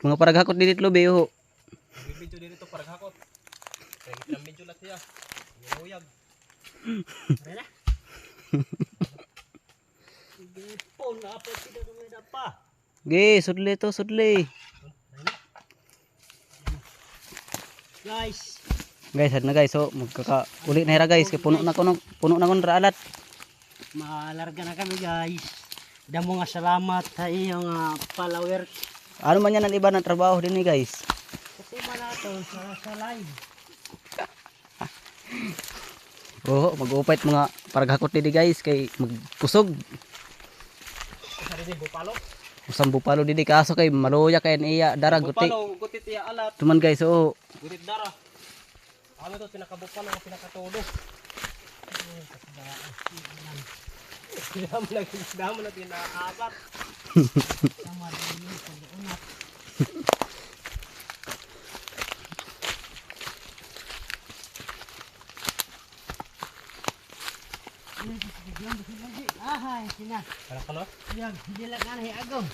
Mga paraghakot dito lobe ho. Bibidyo dito paraghakot. Kaya kita medyo lang siya. Uyag. Wala. Sige po, naapot sila kumida pa. Ge, sudli to, sudli. Guys, Guys, had na guys, so magkaka-uli na hira guys, kay puno na kuno ra alat. malarga na kami guys. Damo nga salamat sa iyong followers. Ano man yan ang iba na trabaho din ni guys. Kasi malato sa live. Oo, mag-upait mga paraghakot dito guys, kay magpusog. Sa rin bupalo. Usang bupalo dito kaso kay maluya kay niya dara guti. Bupalo, gutit iya alat. Tuman guys, oo. Gutit dara. Ano to pinakabupalo ang pinakatulo. Damo na pinakaapat. Sama din yung pag-unat. Ahay, sina. Ano ka no? Yan, hindi lang anay agong.